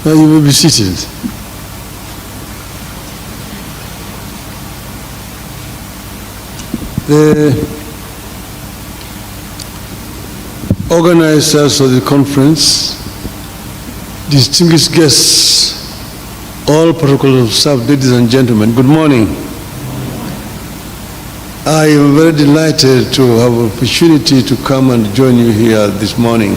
You will be seated. The organizers of the conference, distinguished guests, all protocols observed, ladies and gentlemen, good morning. I am very delighted to have an opportunity to come and join you here this morning.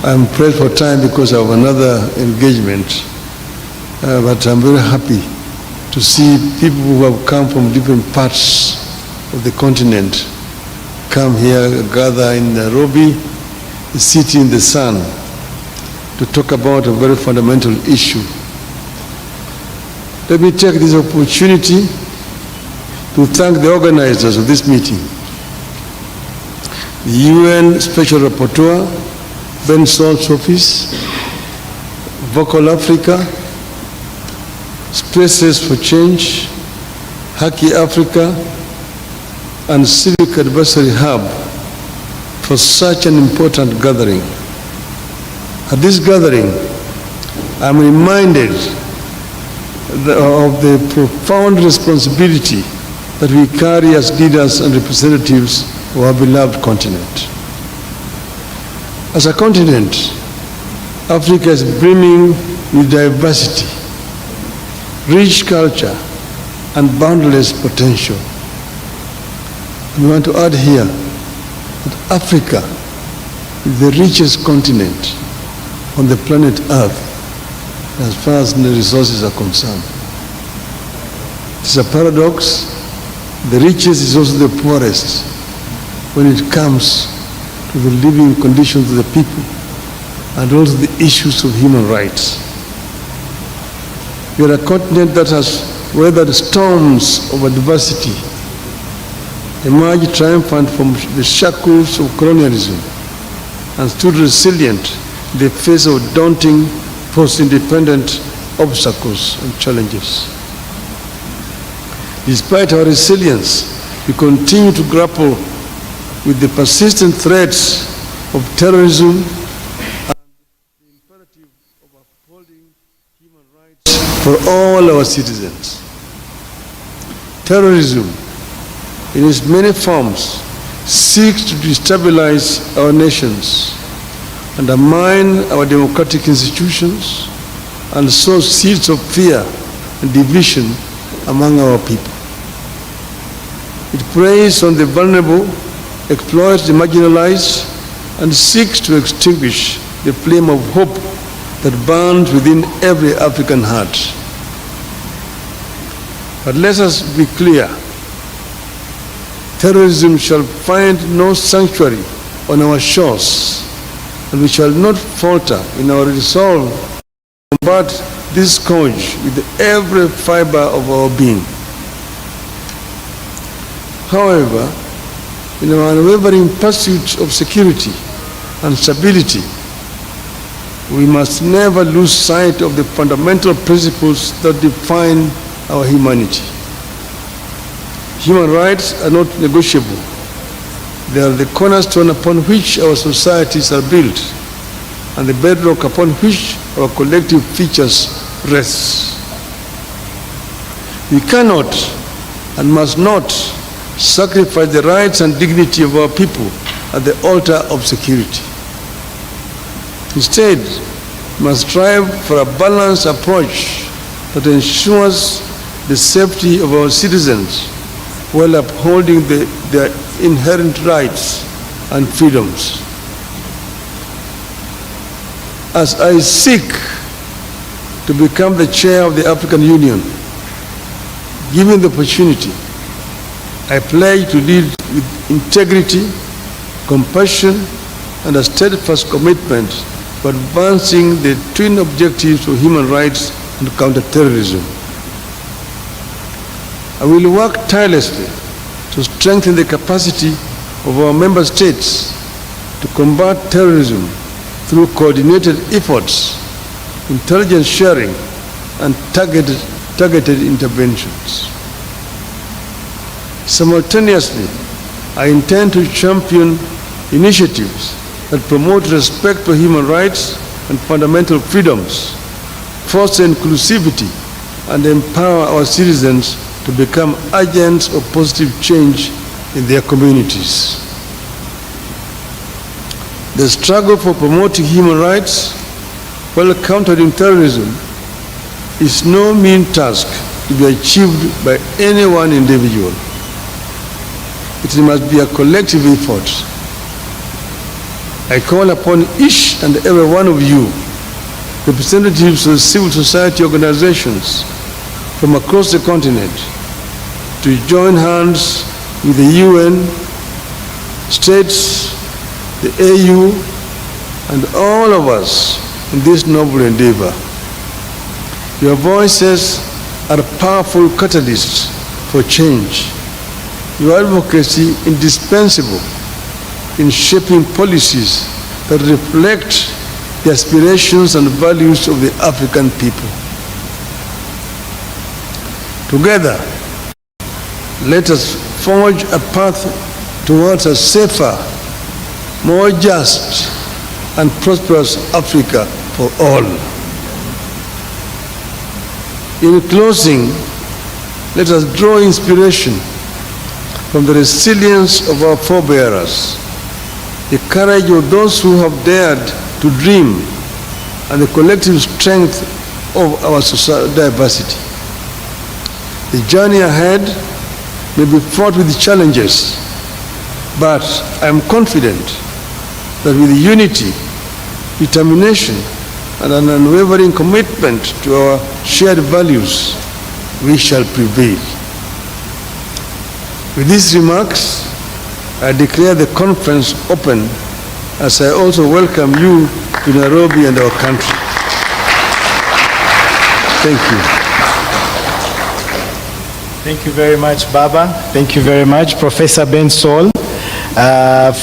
I'm pressed for time because I have another engagement, but I'm very happy to see people who have come from different parts of the continent come here, gather in Nairobi, the city in the sun, to talk about a very fundamental issue. Let me take this opportunity to thank the organizers of this meeting, the UN Special Rapporteur, Ben Saul's office, Vocal Africa, Spaces for Change, Haki Africa, and Civic Advisory Hub for such an important gathering. At this gathering, I'm reminded of the profound responsibility that we carry as leaders and representatives of our beloved continent. As a continent, Africa is brimming with diversity, rich culture, and boundless potential. We want to add here that Africa is the richest continent on the planet Earth as far as the resources are concerned. It's a paradox. The richest is also the poorest when it comes to the living conditions of the people and also the issues of human rights. We are a continent that has weathered storms of adversity, emerged triumphant from the shackles of colonialism, and stood resilient in the face of daunting post-independent obstacles and challenges. Despite our resilience, we continue to grapple with the persistent threats of terrorism and the imperative of upholding human rights for all our citizens. Terrorism, in its many forms, seeks to destabilize our nations, undermine our democratic institutions, and sow seeds of fear and division among our people. It preys on the vulnerable, exploits the marginalized, and seeks to extinguish the flame of hope that burns within every African heart. But let us be clear. Terrorism shall find no sanctuary on our shores, and we shall not falter in our resolve to combat this scourge with every fiber of our being. However, in our unwavering pursuit of security and stability, we must never lose sight of the fundamental principles that define our humanity. Human rights are not negotiable. They are the cornerstone upon which our societies are built and the bedrock upon which our collective features rest. We cannot and must not sacrifice the rights and dignity of our people at the altar of security. Instead, we must strive for a balanced approach that ensures the safety of our citizens while upholding their inherent rights and freedoms. As I seek to become the chair of the African Union, given the opportunity, I pledge to lead with integrity, compassion, and a steadfast commitment to advancing the twin objectives of human rights and counterterrorism. I will work tirelessly to strengthen the capacity of our member states to combat terrorism through coordinated efforts, intelligence sharing, and targeted interventions. Simultaneously, I intend to champion initiatives that promote respect for human rights and fundamental freedoms, foster inclusivity, and empower our citizens to become agents of positive change in their communities. The struggle for promoting human rights while countering terrorism is no mean task to be achieved by any one individual. It must be a collective effort. I call upon each and every one of you, representatives of civil society organizations from across the continent, to join hands with the UN, states, the AU, and all of us in this noble endeavor. Your voices are powerful catalysts for change. Your advocacy indispensable in shaping policies that reflect the aspirations and values of the African people. Together, let us forge a path towards a safer, more just, and prosperous Africa for all. In closing, let us draw inspiration from the resilience of our forebears, the courage of those who have dared to dream, and the collective strength of our diversity. The journey ahead may be fraught with challenges, but I am confident that with unity, determination, and an unwavering commitment to our shared values, we shall prevail. With these remarks, I declare the conference open, as I also welcome you to Nairobi and our country. Thank you. Thank you very much, Baba. Thank you very much, Professor Ben Saul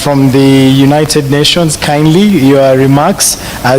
from the United Nations. Kindly, your remarks as